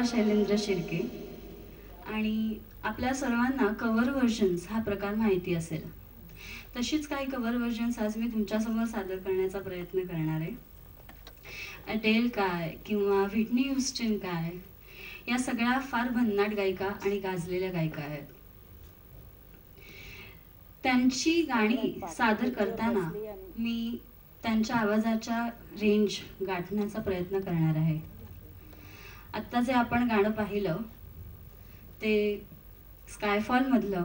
शैलेंद्र शिर्के आणि आपल्या सर्वांना कव्हर व्हर्जन्स हा प्रकार माहिती असेल. तशीच काही कव्हर व्हर्जन्स आज मी तुमच्यासमोर सादर करण्याचा प्रयत्न करणार आहे. अडेल काय किंवा व्हिटनी ह्युस्टन काय या सगळ्या फार भन्नाट गायिका आणि गाजलेल्या गायिका आहेत. त्यांची गाणी सादर करताना मी त्यांच्या आवाजाच्या रेंज गाठण्याचा प्रयत्न करणार आहे. आत्ता जे आपण गाणं पाहिलं ते स्कायफॉल मधलं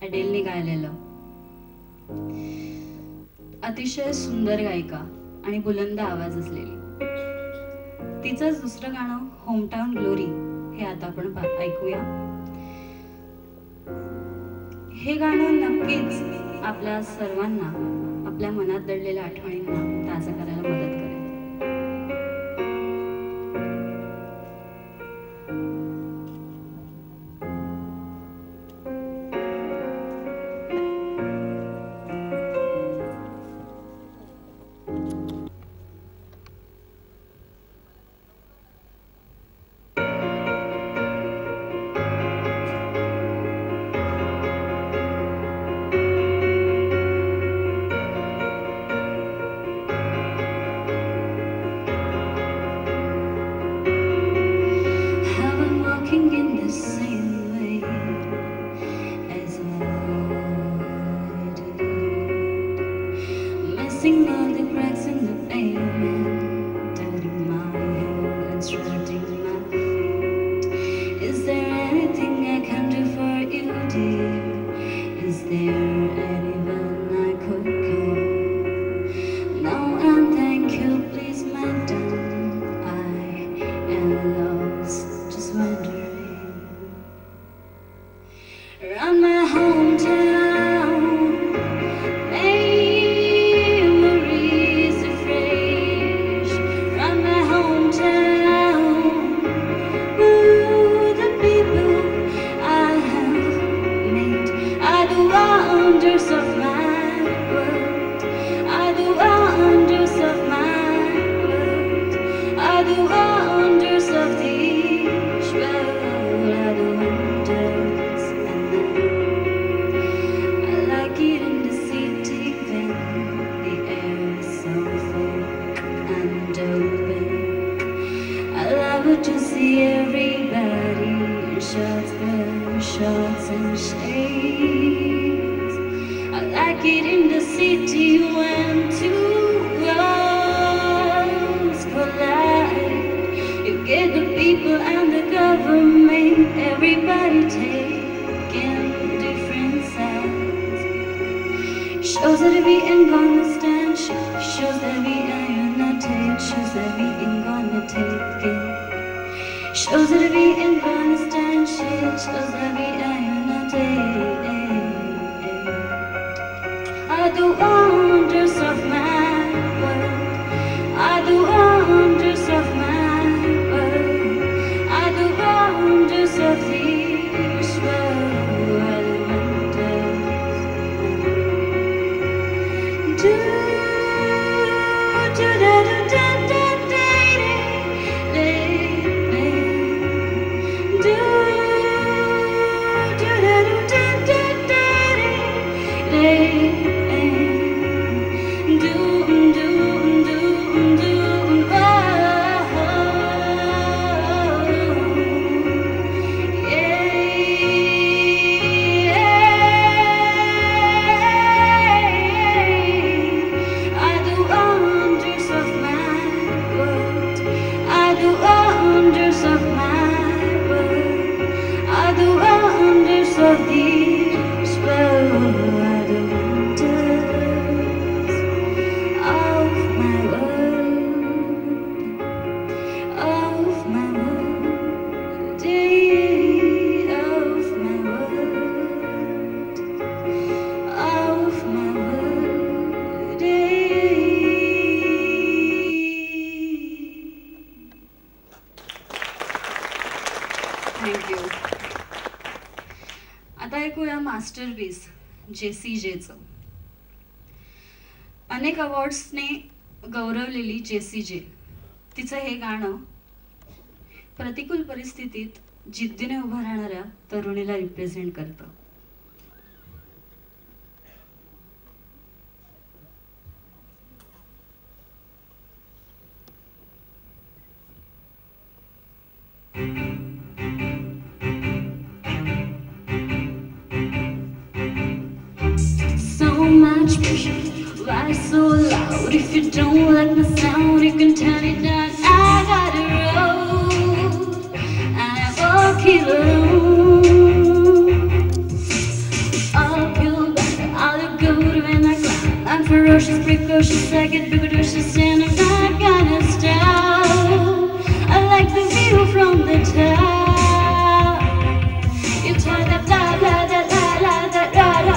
अडेलने गायलेलं. अतिशय सुंदर गायिका आणि बुलंद आवाज असलेली. तिचंच दुसरं गाणं होमटाउन ग्लोरी हे आता आपण ऐकूया. हे गाणं नक्कीच आपल्या सर्वांना आपल्या मनात दडलेल्या आठवणींना ताजा करायला मदत करेल. Missing all the cracks in the pavement, dirtying my hair and shredding my feet. Is there anything I can do for you, dear? Is there anyone I could call? No, and thank you, please, madam. I am lost, just wondering. Around my hometown, to see everybody in shorts and shades. I like it in the city when two worlds collide. You get the people and the government, everybody taking different sides. Shows that we ain't gonna stand, shows that we are united, shows that we ain't gonna take it. Shows that we ain't gonna stand shit, shows that we are united. I do wonders of my world, I do wonders of my world, I do wonders of this world, I do wonders. Do da da da da da. Thank you. आता ऐकूया masterpiece JCJचं. अनेक अवॉर्ड्सने गौरवलेली JCJ, तिचं हे गाणं प्रतिकूल परिस्थितीत जिद्दीने उभं राहणाऱ्या तरुणीला रिप्रेझेंट करतं. Much pressure, why so loud? If you don't like the sound, you can turn it down. I got a road, I walk it alone. Uphill battle, I look good when I climb. I'm ferocious, precocious, I get braggadocious, and I'm not gonna stop. I like the view from the top. You try that blah blah blah blah blah blah.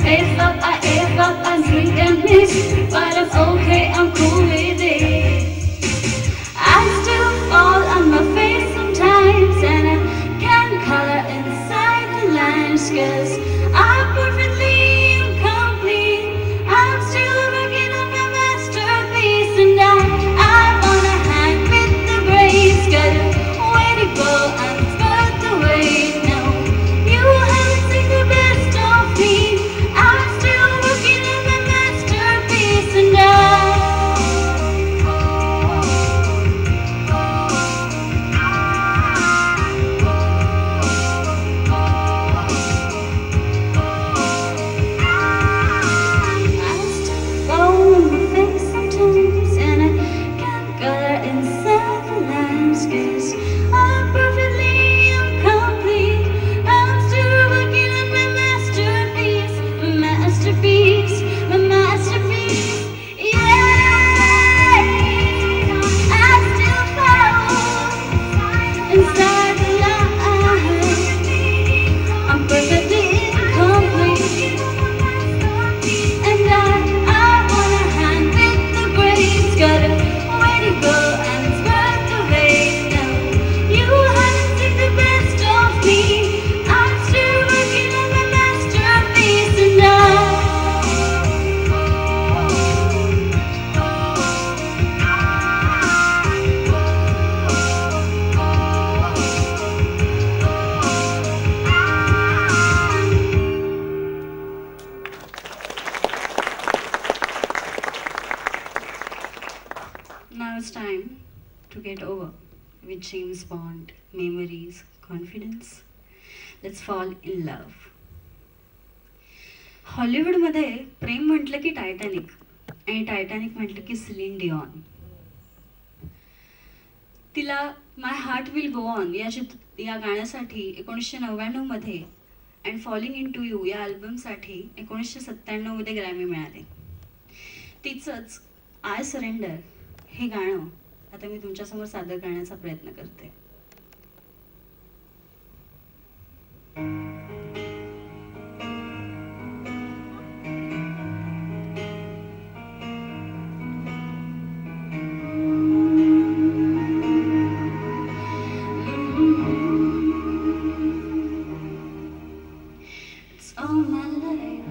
F up, I F up, I drink and miss, but I'm okay, I'm cool with it. I still fall on my face sometimes, and I can't color inside the lines, 'cause I'm perfectly incomplete. I'm still working on my masterpiece, and I wanna hang with the grace. Got a way to go, and it's worth the wait. No, you haven't seen the best of me. I'm still working on my masterpiece, and now it's time to get over with James Bond, memories, confidence. Let's fall in love. हॉलिवूडमध्ये प्रेम म्हटलं की Titanic, आणि Titanic म्हटलं की Celine Dion. तिला my heart will go on या गाण्यासाठी 1999 मध्ये and falling in to you या अल्बमसाठी 1997 मध्ये ग्रॅमी मिळाले. तिचंच आय सरेंडर हे गाणं आता मी तुमच्यासमोर सादर करण्याचा प्रयत्न करते. All my life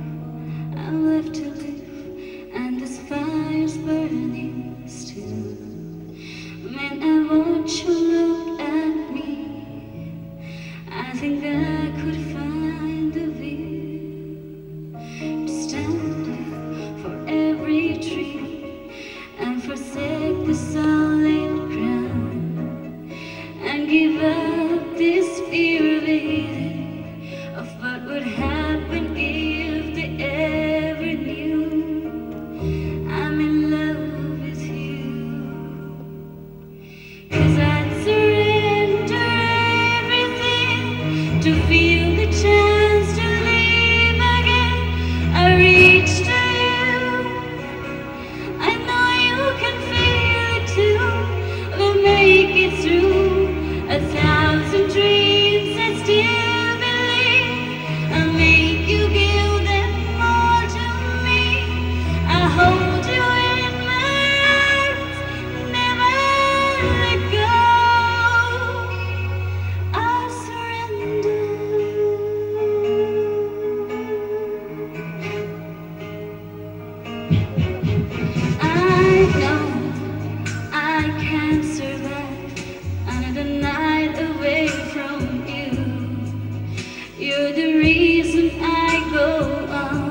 I'm left to live, and this fire's burning still. Whenever you look at me, I think I could find the will to stand for every tree and forsake the solid ground and give up this fear of what would happen if they ever knew I'm in love with you. 'Cause I'd surrender everything to feel the chance to live again. I reach to you, I know you can feel it too. We'll make it through 1,000 dreams and still hold you in my arms, never let go. I surrender. I know I can't survive another night away from you. You're the reason I go on,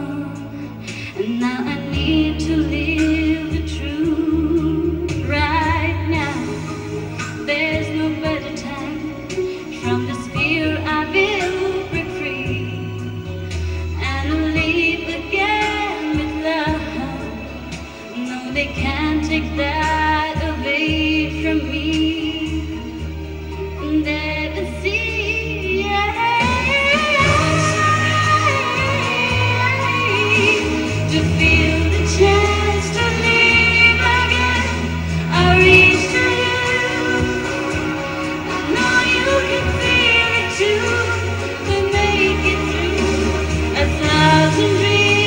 and now I need to live the truth right now. There's no better time. From this fear I will break free and live again with love. No, they can't take that away from me. Let us see. To feel the chance to live again, I reach to you. I know you can feel it too. To make it through 1,000 dreams.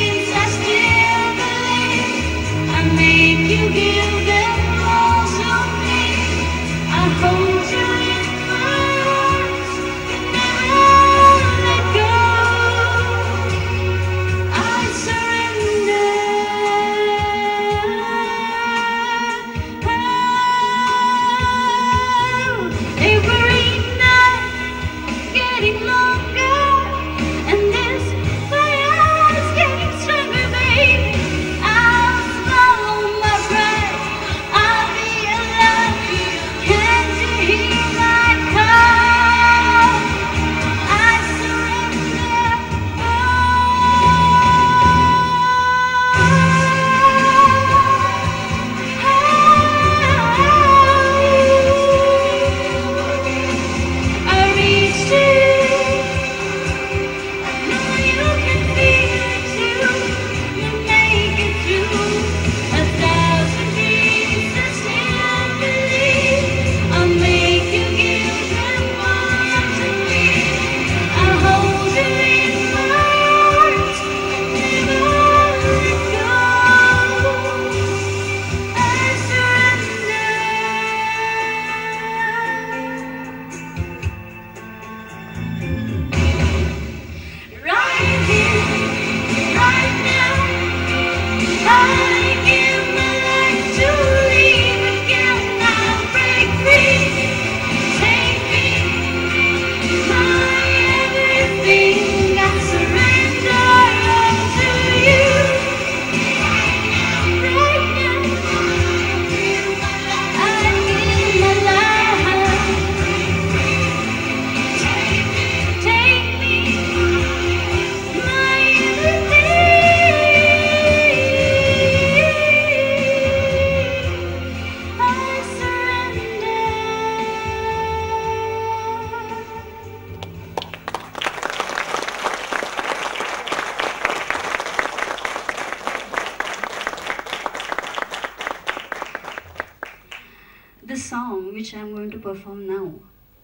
song which I'm going to perform now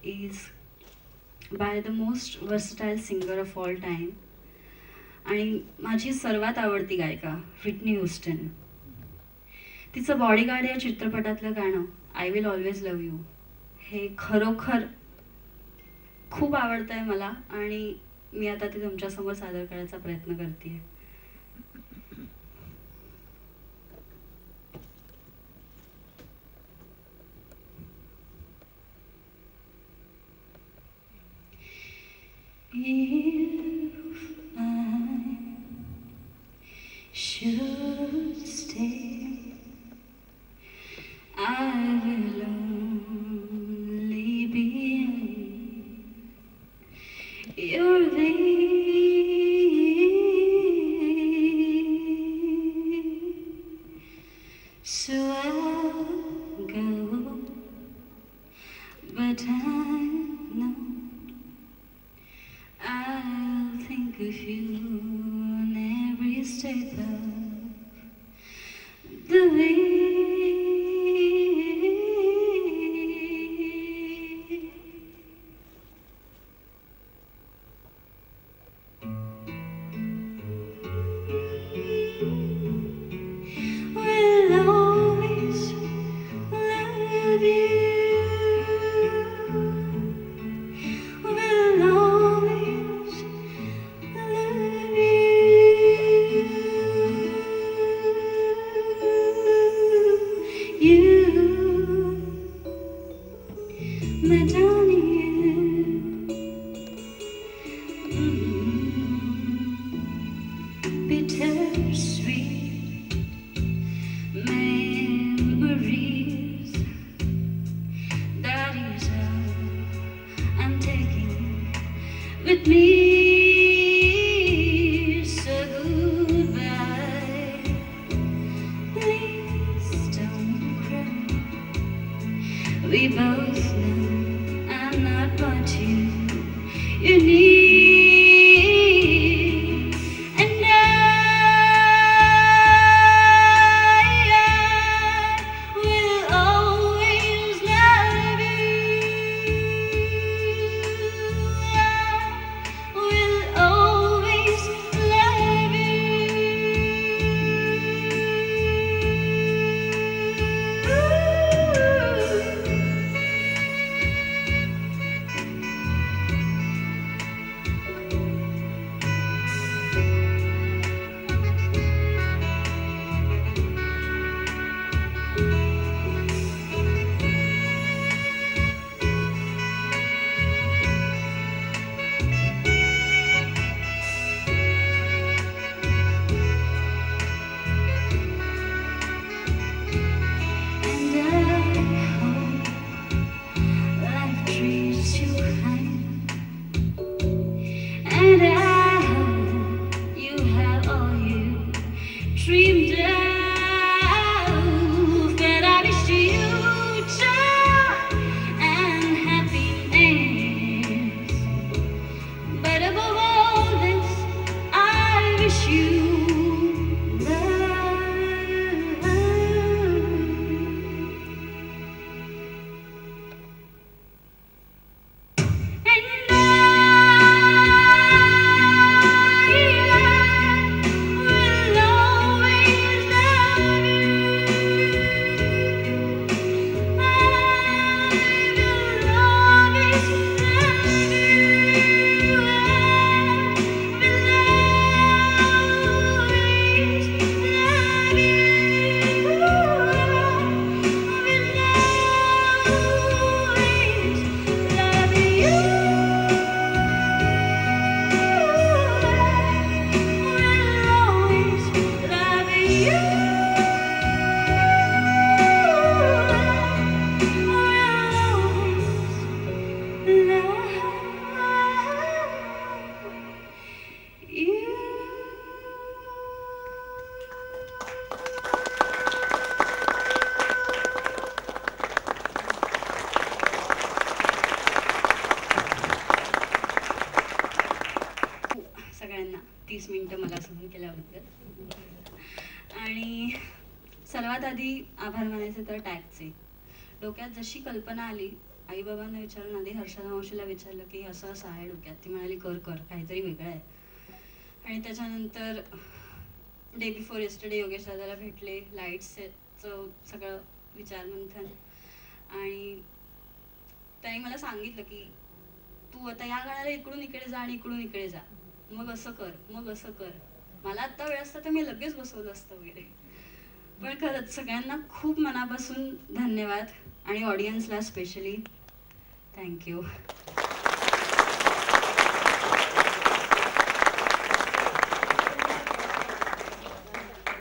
is by the most versatile singer of all time आणि माझी सर्वात आवडती गायिका Whitney Houston. तिचं bodyguard या चित्रपटातलं गाणं I will always love you हे खरोखर खूप आवडतंय मला आणि मी आता ते तुमच्यासमोर सादर करायचा प्रयत्न करते. If I should stay, I will only be in your vein. So I'll go, but I know I'll think of you on every step of the way. We'll always love you. We'll always love you. You, my darling, bittersweet memories. That is all I'm taking with me. So goodbye. Please don't cry. We both know I'm not what you need. And I will always love you. I will always love you. And I hope life treats you kind. And I hope you have all you dreamed of. And I wish you joy and happiness. But above all this, I wish you love. And I will always love you. I will always love you. I will always love you. सगळ्यांना 30 मिनिटं मला सहन केल्याबद्दल. आणि सर्वात आधी आभार मानायचे तर टॅगचे डोक्यात जशी कल्पना आली, आई बाबांना विचारून आधी हर्षदा मावशीला विचारलं की असं असं आहे डोक्यात. ती म्हणाली कर कर, काहीतरी वेगळं आहे. आणि त्याच्यानंतर डे बिफोर येस्टरडे योगेश दादाला भेटले, लाईट्सचं सगळं विचारमंथन, आणि त्याने मला सांगितलं की तू आता या गाण्याला इकडून इकडे जा आणि इकडून इकडे जा, मग असं कर, मग असं कर. मला आत्ता वेळ असता तर मी लगेच बसवलं असतं वगैरे. पण खरंच सगळ्यांना खूप मनापासून धन्यवाद, आणि ऑडियन्सला स्पेशली थँक्यू.